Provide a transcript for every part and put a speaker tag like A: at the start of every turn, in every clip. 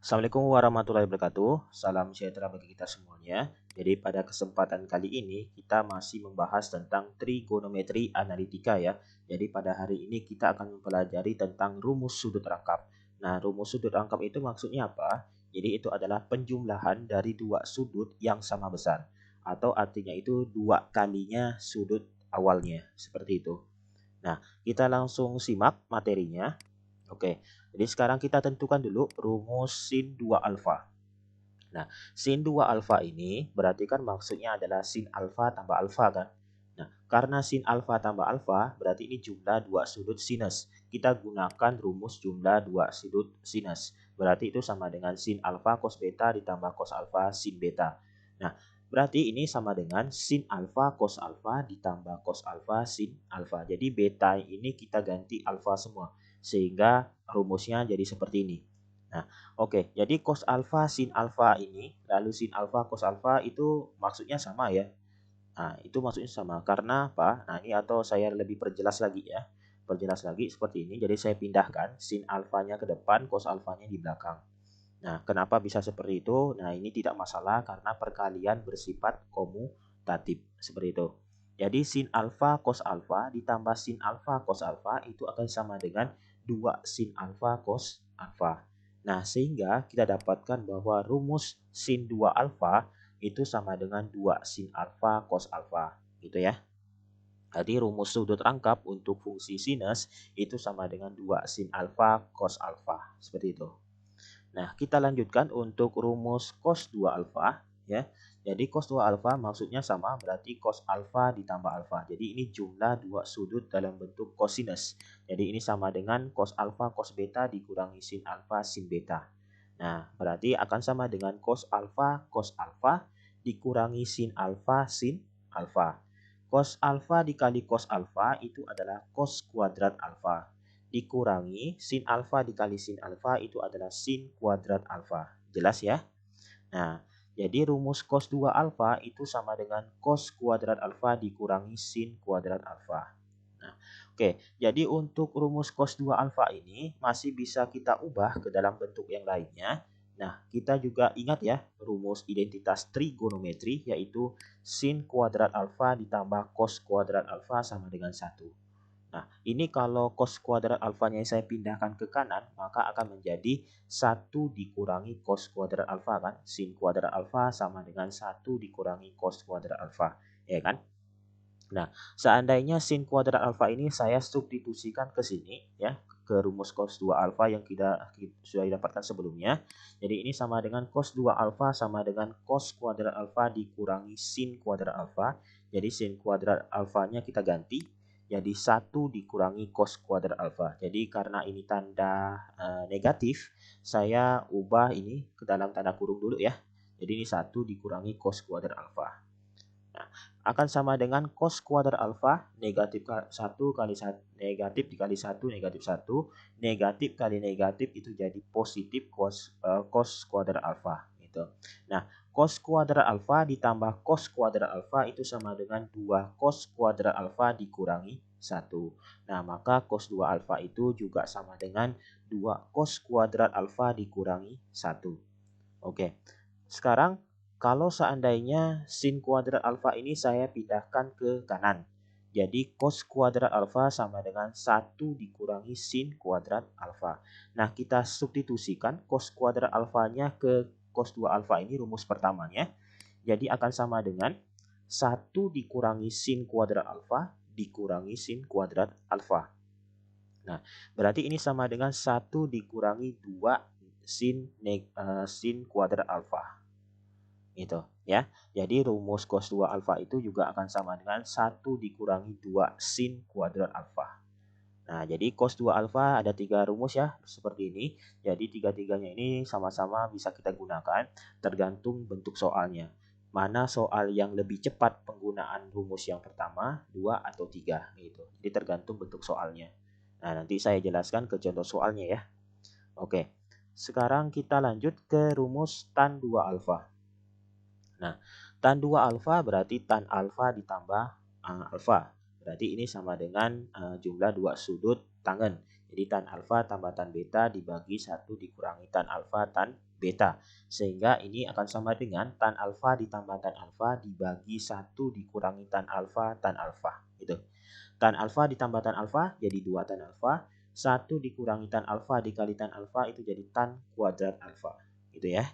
A: Assalamualaikum warahmatullahi wabarakatuh. Salam sejahtera bagi kita semuanya. Jadi pada kesempatan kali ini kita masih membahas tentang trigonometri analitika ya. Jadi pada hari ini kita akan mempelajari tentang rumus sudut rangkap. Nah, rumus sudut rangkap itu maksudnya apa? Jadi itu adalah penjumlahan dari dua sudut yang sama besar. Atau artinya itu dua kalinya sudut awalnya. Seperti itu. Nah, kita langsung simak materinya. Oke, jadi sekarang kita tentukan dulu rumus sin 2 alfa. Nah, sin 2 alfa ini berarti kan maksudnya adalah sin alfa tambah alfa kan? Nah, karena sin alfa tambah alfa berarti ini jumlah dua sudut sinus. Kita gunakan rumus jumlah dua sudut sinus. Berarti itu sama dengan sin alfa cos beta ditambah cos alfa sin beta. Nah, berarti ini sama dengan sin alfa cos alfa ditambah cos alfa sin alfa. Jadi beta ini kita ganti alfa semua. Sehingga rumusnya jadi seperti ini. Nah, oke, jadi cos alfa sin alfa ini, lalu sin alfa cos alfa itu maksudnya sama ya. Nah, itu maksudnya sama. Karena apa? Nah, ini atau saya lebih perjelas lagi ya. Perjelas lagi seperti ini. Jadi saya pindahkan sin alfanya ke depan, cos alfanya di belakang. Nah, kenapa bisa seperti itu? Nah, ini tidak masalah karena perkalian bersifat komutatif. Seperti itu. Jadi sin alfa cos alfa ditambah sin alfa cos alfa itu akan sama dengan 2 sin alfa cos alfa. Nah, sehingga kita dapatkan bahwa rumus sin 2 alfa itu sama dengan 2 sin alfa cos alfa. Gitu ya. Jadi rumus sudut rangkap untuk fungsi sinus itu sama dengan 2 sin alfa cos alfa. Seperti itu. Nah, kita lanjutkan untuk rumus cos 2 alfa ya. Jadi cos 2 alfa maksudnya sama berarti cos alfa ditambah alfa. Jadi ini jumlah dua sudut dalam bentuk kosinus. Jadi ini sama dengan cos alfa cos beta dikurangi sin alfa sin beta. Nah, berarti akan sama dengan cos alfa dikurangi sin alfa. Cos alfa dikali cos alfa itu adalah cos kuadrat alfa dikurangi sin alfa dikali sin alfa itu adalah sin kuadrat alfa. Jelas ya? Nah, jadi rumus cos 2 alfa itu sama dengan cos kuadrat alfa dikurangi sin kuadrat alfa. Nah, oke. Jadi untuk rumus cos 2 alfa ini masih bisa kita ubah ke dalam bentuk yang lainnya. Nah, kita juga ingat ya rumus identitas trigonometri yaitu sin kuadrat alfa ditambah cos kuadrat alfa sama dengan 1. Nah, ini kalau cos kuadrat alfanya saya pindahkan ke kanan, maka akan menjadi 1 dikurangi cos kuadrat alfa kan? Sin kuadrat alfa sama dengan 1 dikurangi cos kuadrat alfa, ya kan? Nah, seandainya sin kuadrat alfa ini saya substitusikan ke sini ya, ke rumus cos 2 alfa yang kita sudah didapatkan sebelumnya. Jadi ini sama dengan cos 2 alfa sama dengan cos kuadrat alfa dikurangi sin kuadrat alfa. Jadi sin kuadrat alfanya kita ganti jadi 1 dikurangi cos kuadrat alfa. Jadi karena ini tanda negatif, saya ubah ini ke dalam tanda kurung dulu ya. Jadi ini 1 dikurangi cos kuadrat alfa. Nah, akan sama dengan cos kuadrat alfa negatif 1 kali 1, negatif dikali 1 negatif 1, negatif kali negatif itu jadi positif cos kuadrat alfa gitu. Nah, cos kuadrat alfa ditambah cos kuadrat alfa itu sama dengan 2 cos kuadrat alfa dikurangi 1. Nah, maka cos 2 alfa itu juga sama dengan 2 cos kuadrat alfa dikurangi 1. Oke. Sekarang kalau seandainya sin kuadrat alfa ini saya pindahkan ke kanan. Jadi cos kuadrat alfa sama dengan 1 dikurangi sin kuadrat alfa. Nah, kita substitusikan cos kuadrat alfanya ke cos 2 alfa ini rumus pertamanya. Jadi akan sama dengan 1 dikurangi sin kuadrat alfa dikurangi sin kuadrat alfa. Nah, berarti ini sama dengan 1 dikurangi 2 sin kuadrat alfa. Gitu ya. Jadi rumus cos 2 alfa itu juga akan sama dengan 1 dikurangi 2 sin kuadrat alfa. Nah, jadi cos 2 alfa ada 3 rumus ya, seperti ini. Jadi tiga-tiganya ini sama-sama bisa kita gunakan tergantung bentuk soalnya. Mana soal yang lebih cepat penggunaan rumus yang pertama, 2 atau 3 gitu. Jadi tergantung bentuk soalnya. Nah, nanti saya jelaskan ke contoh soalnya ya. Oke. Sekarang kita lanjut ke rumus tan 2 alfa. Nah, tan 2 alfa berarti tan alfa ditambah alfa. Berarti ini sama dengan jumlah dua sudut tangen. Jadi tan alfa tambah tan beta dibagi 1 dikurangi tan alfa tan beta. Sehingga ini akan sama dengan tan alfa ditambah tan alfa dibagi 1 dikurangi tan alfa tan alfa. Gitu. Tan alfa ditambah tan alfa jadi 2 tan alfa. 1 dikurangi tan alfa dikali tan alfa itu jadi tan kuadrat alfa. Gitu ya.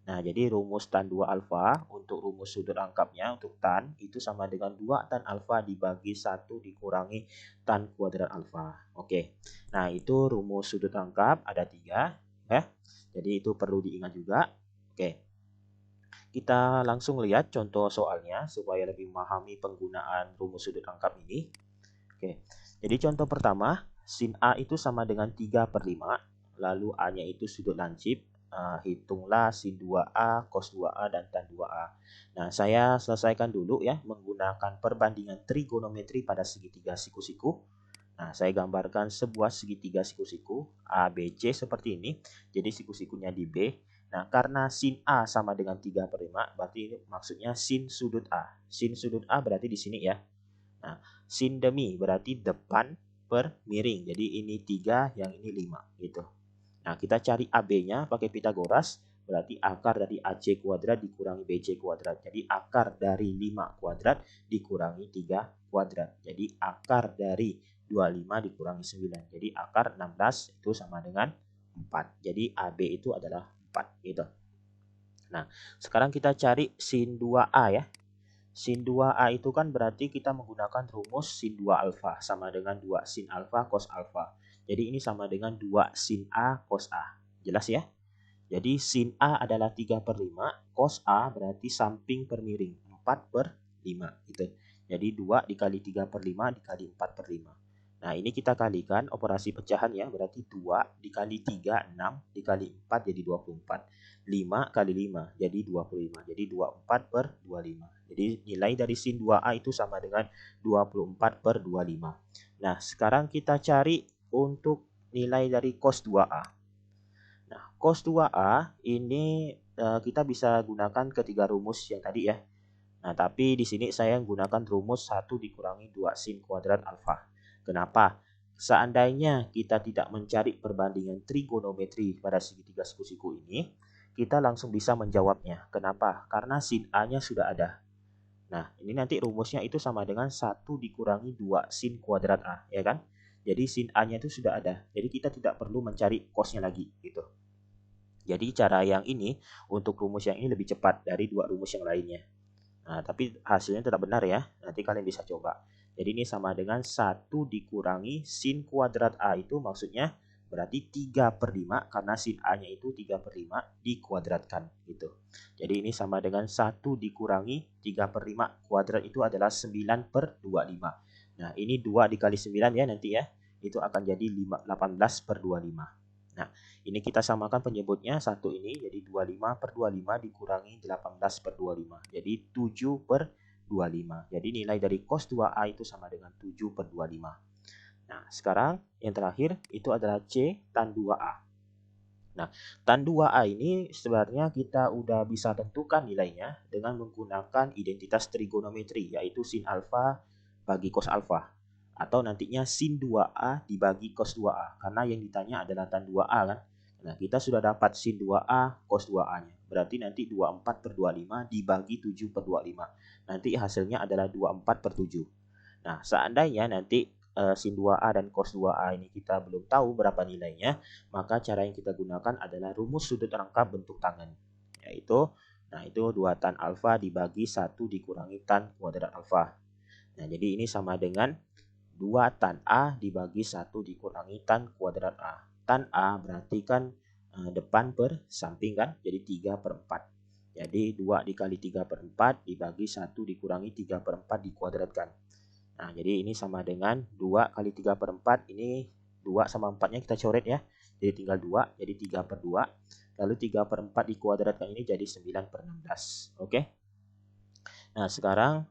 A: Nah, jadi rumus tan 2 alfa untuk rumus sudut rangkapnya untuk tan itu sama dengan 2 tan alfa dibagi 1 dikurangi tan kuadrat alfa. Oke. Nah, itu rumus sudut rangkap ada 3 ya. Jadi itu perlu diingat juga. Oke. Kita langsung lihat contoh soalnya supaya lebih memahami penggunaan rumus sudut rangkap ini. Oke. Jadi contoh pertama, sin A itu sama dengan 3/5, lalu A-nya itu sudut lancip. Hitunglah sin 2A, cos 2A, dan tan 2A. Nah, saya selesaikan dulu ya menggunakan perbandingan trigonometri pada segitiga siku-siku. Nah, saya gambarkan sebuah segitiga siku-siku ABC seperti ini. Jadi siku-sikunya di B. Nah, karena sin A sama dengan 3/5, berarti ini maksudnya sin sudut A. Sin sudut A berarti di sini ya. Nah, sin demi berarti depan per miring. Jadi ini 3, yang ini 5 gitu. Nah, kita cari AB-nya pakai Pitagoras, berarti akar dari AC kuadrat dikurangi BC kuadrat. Jadi akar dari 5 kuadrat dikurangi 3 kuadrat. Jadi akar dari 25 dikurangi 9. Jadi akar 16 itu sama dengan 4. Jadi AB itu adalah 4 gitu. Nah, sekarang kita cari sin 2A ya. Sin 2A itu kan berarti kita menggunakan rumus sin 2 alfa sama dengan 2 sin alfa cos alfa. Jadi ini sama dengan 2 sin A cos A. Jelas ya? Jadi sin A adalah 3/5, cos A berarti samping per miring 4/5 gitu. Jadi 2 dikali 3/5 dikali 4/5. Nah, ini kita kalikan operasi pecahan ya, berarti 2 dikali 3, 6, dikali 4 jadi 24. 5 kali 5 jadi 25. Jadi 24/25. Jadi nilai dari sin 2A itu sama dengan 24/25. Nah, sekarang kita cari untuk nilai dari cos 2A. Nah, cos 2A ini kita bisa gunakan ketiga rumus yang tadi ya. Nah, tapi di sini saya menggunakan rumus 1 dikurangi 2 sin kuadrat alfa. Kenapa? Seandainya kita tidak mencari perbandingan trigonometri pada segitiga siku-siku ini, kita langsung bisa menjawabnya. Kenapa? Karena sin A-nya sudah ada. Nah, ini nanti rumusnya itu sama dengan 1 dikurangi 2 sin kuadrat A, ya kan? Jadi sin A-nya itu sudah ada. Jadi kita tidak perlu mencari cos-nya lagi, gitu. Jadi cara yang ini, untuk rumus yang ini lebih cepat dari dua rumus yang lainnya. Nah, tapi hasilnya tetap benar ya. Nanti kalian bisa coba. Jadi ini sama dengan 1 dikurangi sin kuadrat A itu maksudnya berarti 3/5 karena sin A-nya itu 3/5 dikuadratkan gitu. Jadi ini sama dengan 1 dikurangi 3/5 kuadrat itu adalah 9/25. Nah, ini 2 dikali 9 ya nanti ya. Itu akan jadi 18/25. Nah, ini kita samakan penyebutnya satu ini jadi 25/25 dikurangi 18/25. Jadi 7/25. Jadi nilai dari cos 2A itu sama dengan 7/25. Nah, sekarang yang terakhir itu adalah C tan 2A. Nah, tan 2A ini sebenarnya kita udah bisa tentukan nilainya dengan menggunakan identitas trigonometri yaitu sin alfa bagi cos alfa. Atau nantinya sin 2A dibagi cos 2A. Karena yang ditanya adalah tan 2A kan. Nah, kita sudah dapat sin 2A cos 2A-nya. Berarti nanti 24/25 dibagi 7/25. Nanti hasilnya adalah 24/7. Nah, seandainya nanti sin 2A dan cos 2A ini kita belum tahu berapa nilainya, maka cara yang kita gunakan adalah rumus sudut rangkap bentuk tangan. Yaitu, nah itu 2 tan alfa dibagi 1 dikurangi tan kuadrat alfa. Nah, jadi ini sama dengan 2 tan A dibagi 1 dikurangi tan kuadrat A. Tan A berarti kan depan per samping kan, jadi 3/4. Jadi 2 dikali 3/4 dibagi 1 dikurangi 3/4 dikuadratkan. Nah, jadi ini sama dengan 2 kali 3/4, ini 2 sama 4-nya kita coret ya. Jadi tinggal 2, jadi 3/2. Lalu 3/4 dikuadratkan ini jadi 9/16. Oke. Nah, sekarang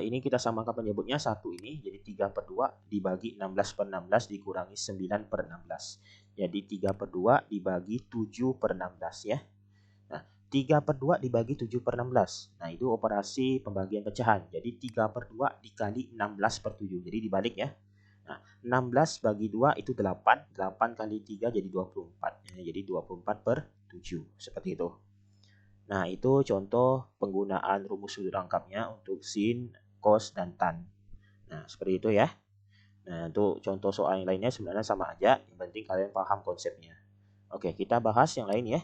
A: ini kita samakan penyebutnya 1 ini, jadi 3/2 dibagi 16/16 dikurangi 9/16. Jadi 3/2 dibagi 7/16 ya. Nah, 3/2 dibagi 7/16. Nah, itu operasi pembagian pecahan. Jadi 3/2 dikali 16/7. Jadi dibalik ya. Nah, 16 bagi 2 itu 8. 8 kali 3 jadi 24. Jadi 24/7. Seperti itu. Nah, itu contoh penggunaan rumus sudut rangkapnya untuk sin, cos, dan tan. Nah, seperti itu ya. Nah, untuk contoh soal yang lainnya sebenarnya sama aja. Yang penting kalian paham konsepnya. Oke, kita bahas yang lain ya.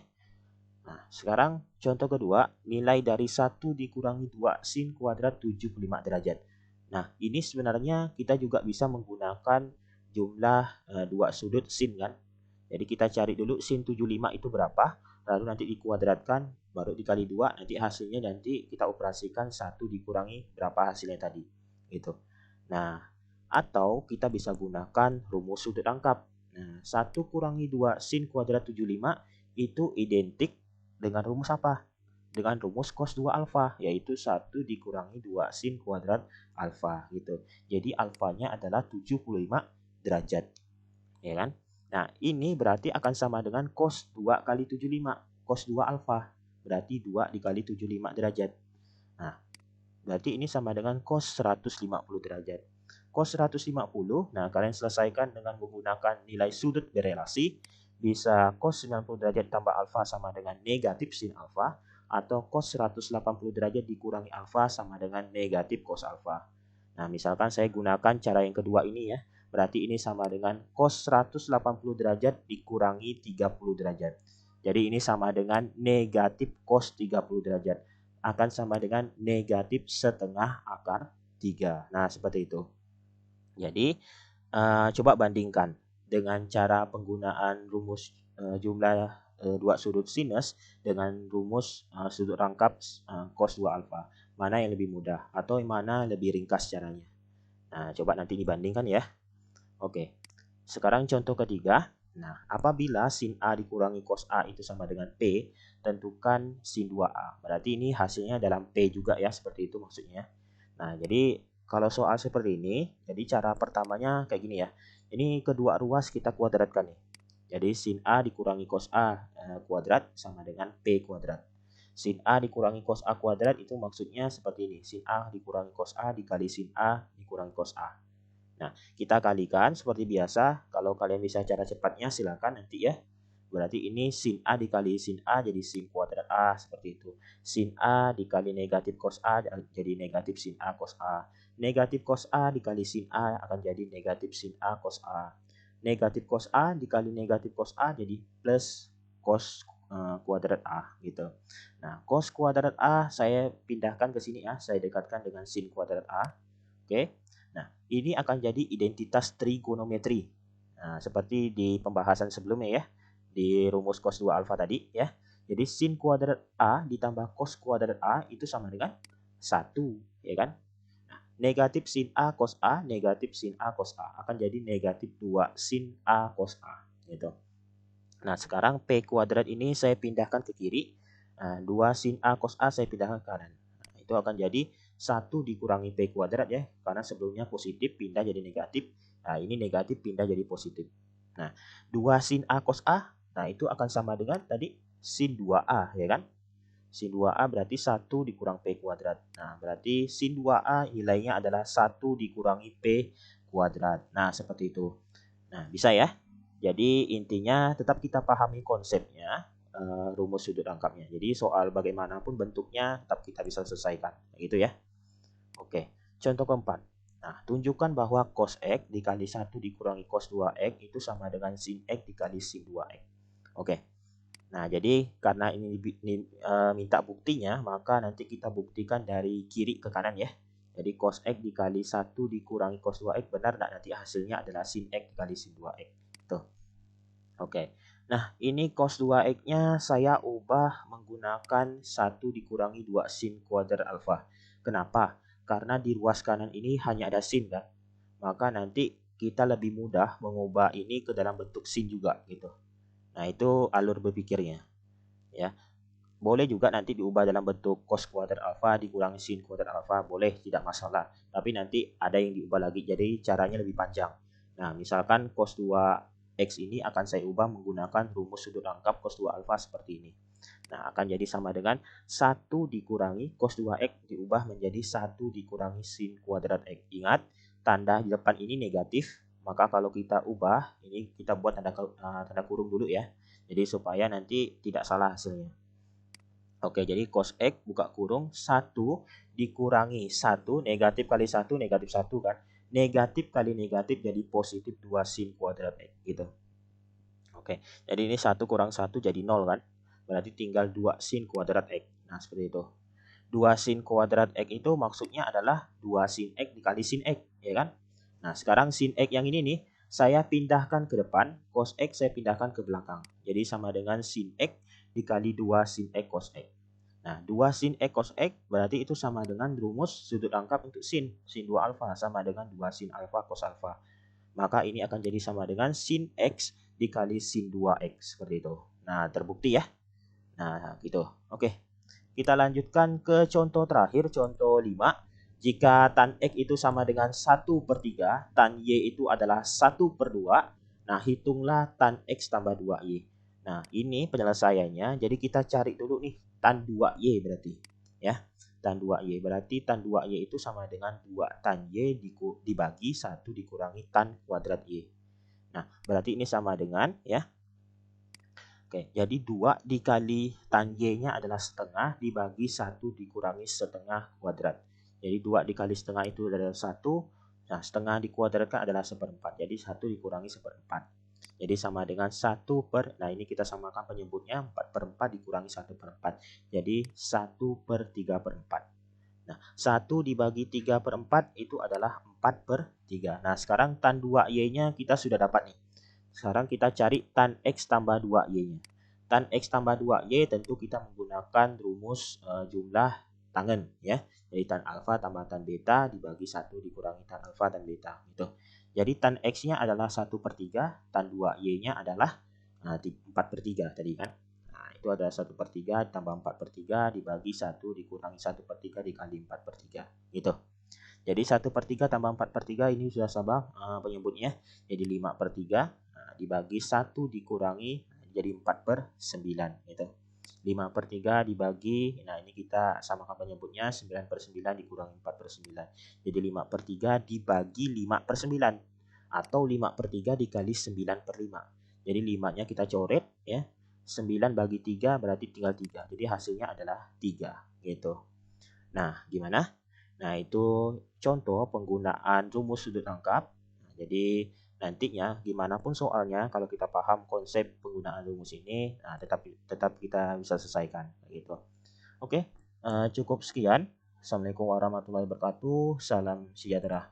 A: Nah, sekarang contoh kedua, nilai dari 1 dikurangi 2 sin kuadrat 75 derajat. Nah, ini sebenarnya kita juga bisa menggunakan jumlah dua sudut sin kan. Jadi kita cari dulu sin 75 itu berapa, lalu nanti dikuadratkan, baru dikali 2, nanti hasilnya nanti kita operasikan 1 dikurangi berapa hasilnya tadi. Gitu. Nah, atau kita bisa gunakan rumus sudut rangkap. Nah, 1 kurangi 2 sin kuadrat 75 itu identik dengan rumus apa? Dengan rumus cos 2 alfa, yaitu 1 dikurangi 2 sin kuadrat alfa gitu. Jadi alfanya adalah 75 derajat. Ya kan? Nah, ini berarti akan sama dengan cos 2 kali 75. Cos 2 alfa berarti 2 dikali 75 derajat. Nah, berarti ini sama dengan cos 150 derajat. Cos 150, nah kalian selesaikan dengan menggunakan nilai sudut berelasi. Bisa cos 90 derajat tambah alfa sama dengan negatif sin alfa, atau cos 180 derajat dikurangi alfa sama dengan negatif cos alfa. Nah, misalkan saya gunakan cara yang kedua ini ya. Berarti ini sama dengan cos 180 derajat dikurangi 30 derajat. Jadi ini sama dengan negatif cos 30 derajat. Akan sama dengan negatif setengah akar 3. Nah, seperti itu. Jadi, coba bandingkan dengan cara penggunaan rumus jumlah dua sudut sinus dengan rumus sudut rangkap cos 2 alfa. Mana yang lebih mudah atau yang mana lebih ringkas caranya. Nah, coba nanti dibandingkan ya. Oke, sekarang contoh ketiga. Nah, apabila sin A dikurangi cos A itu sama dengan P, tentukan sin 2A. Berarti ini hasilnya dalam P juga ya, seperti itu maksudnya. Nah, jadi kalau soal seperti ini, jadi cara pertamanya kayak gini ya. Ini kedua ruas kita kuadratkan nih. Jadi sin A dikurangi cos A kuadrat sama dengan P kuadrat. Sin A dikurangi cos A kuadrat itu maksudnya seperti ini. Sin A dikurangi cos A dikali sin A dikurangi cos A. Nah, kita kalikan seperti biasa. Kalau kalian bisa cara cepatnya silakan nanti ya. Berarti ini sin A dikali sin A jadi sin kuadrat A seperti itu. Sin A dikali negatif cos A jadi negatif sin A cos A. Negatif cos A dikali sin A akan jadi negatif sin A cos A. Negatif cos A dikali negatif cos A jadi plus cos kuadrat A gitu. Nah, cos kuadrat A saya pindahkan ke sini ya. Saya dekatkan dengan sin kuadrat A. Oke. Nah, ini akan jadi identitas trigonometri. Nah, seperti di pembahasan sebelumnya ya, di rumus cos 2 alfa tadi ya. Jadi sin kuadrat A ditambah cos kuadrat A itu sama dengan 1, ya kan? Nah, negatif sin A cos A, negatif sin A cos A akan jadi negatif 2 sin A cos A gitu. Nah, sekarang P kuadrat ini saya pindahkan ke kiri. Nah, 2 sin A cos A saya pindahkan ke kanan. Nah, itu akan jadi 1 dikurangi P kuadrat ya, karena sebelumnya positif pindah jadi negatif. Nah, ini negatif pindah jadi positif. Nah, 2 sin A cos A, nah itu akan sama dengan tadi sin 2A ya kan? Sin 2A berarti 1 dikurang P kuadrat. Nah, berarti sin 2A nilainya adalah 1 dikurangi P kuadrat. Nah, seperti itu. Nah, bisa ya? Jadi intinya tetap kita pahami konsepnya, rumus sudut rangkapnya. Jadi soal bagaimanapun bentuknya tetap kita bisa selesaikan. Gitu ya. Oke, contoh keempat. Nah, tunjukkan bahwa cos X dikali 1 dikurangi cos 2X itu sama dengan sin X dikali sin 2X. Oke. Nah, jadi karena ini minta buktinya, maka nanti kita buktikan dari kiri ke kanan ya. Jadi cos X dikali 1 dikurangi cos 2X benar enggak? Nanti hasilnya adalah sin X dikali sin 2X. Tuh. Oke. Nah, ini cos 2X-nya saya ubah menggunakan 1 dikurangi 2 sin kuadrat alfa. Kenapa? Karena di ruas kanan ini hanya ada sin kan. Maka nanti kita lebih mudah mengubah ini ke dalam bentuk sin juga gitu. Nah, itu alur berpikirnya. Ya. Boleh juga nanti diubah dalam bentuk cos kuadrat alfa dikurangi sin kuadrat alfa, boleh, tidak masalah. Tapi nanti ada yang diubah lagi, jadi caranya lebih panjang. Nah, misalkan cos 2X ini akan saya ubah menggunakan rumus sudut rangkap cos 2 alfa seperti ini. Nah, akan jadi sama dengan 1 dikurangi cos 2X diubah menjadi 1 dikurangi sin kuadrat X. Ingat, tanda di depan ini negatif, Maka kalau kita ubah, ini kita buat tanda kurung dulu ya. Jadi supaya nanti tidak salah hasilnya. Oke, jadi cos X buka kurung 1 dikurangi 1, negatif kali 1, negatif 1 kan. Negatif kali negatif jadi positif 2 sin kuadrat X gitu. Oke, jadi ini 1 kurang 1 jadi 0 kan. Berarti tinggal 2 sin kuadrat X. Nah, seperti itu. 2 sin kuadrat X itu maksudnya adalah 2 sin X dikali sin X, ya kan? Nah, sekarang sin X yang ini nih, saya pindahkan ke depan, cos X saya pindahkan ke belakang. Jadi sama dengan sin X dikali 2 sin X cos X. Nah, 2 sin X cos X berarti itu sama dengan rumus sudut angka untuk sin. Sin 2 alfa sama dengan 2 sin alfa cos alfa. Maka ini akan jadi sama dengan sin X dikali sin 2X. Seperti itu. Nah, terbukti ya. Nah, gitu. Oke. Kita lanjutkan ke contoh terakhir, contoh 5. Jika tan X itu sama dengan 1/3, tan Y itu adalah 1/2. Nah, hitunglah tan X tambah 2Y. Nah, ini penyelesaiannya. Jadi kita cari dulu nih tan 2Y berarti. Ya, tan 2Y. Berarti tan 2Y itu sama dengan 2 tan Y dibagi 1 dikurangi tan kuadrat Y. Nah, berarti ini sama dengan ya. Oke, jadi 2 dikali tan Y-nya adalah setengah dibagi 1 dikurangi setengah kuadrat. Jadi 2 dikali setengah itu adalah 1. Nah, setengah dikuadratkan adalah 1/4. Jadi 1 dikurangi 1/4. Jadi sama dengan 1 nah ini kita samakan penyebutnya 4/4 dikurangi 1/4. Jadi 1/3/4. Nah, 1 dibagi 3/4 itu adalah 4/3. Nah, sekarang tan 2Y-nya kita sudah dapat nih. Sekarang kita cari tan X tambah 2Y-nya. Tan X tambah 2Y tentu kita menggunakan rumus jumlah tangen ya. Jadi tan alfa tambah tan beta dibagi 1 dikurangi tan alfa dan beta gitu. Jadi tan X-nya adalah 1/3, tan 2Y-nya adalah 4/3 tadi kan. Nah, itu adalah 1/3 tambah 4/3 dibagi 1 dikurangi 1/3 dikali 4/3 gitu. Jadi 1/3 tambah 4/3 ini sudah sama penyebutnya. Jadi 5/3 dibagi 1 dikurangi jadi 4/9 gitu. 5/3 dibagi, nah ini kita samakan penyebutnya 9/9 dikurangi 4/9. Jadi 5/3 dibagi 5/9 atau 5/3 dikali 9/5. Jadi 5-nya kita coret ya. 9 bagi 3 berarti tinggal 3. Jadi hasilnya adalah 3 gitu. Nah, gimana? Nah, itu contoh penggunaan rumus sudut angka. Nah, jadi nantinya gimana pun soalnya kalau kita paham konsep penggunaan rumus ini, nah tetap kita bisa selesaikan gitu. Oke, cukup sekian. Assalamualaikum warahmatullahi wabarakatuh. Salam sejahtera.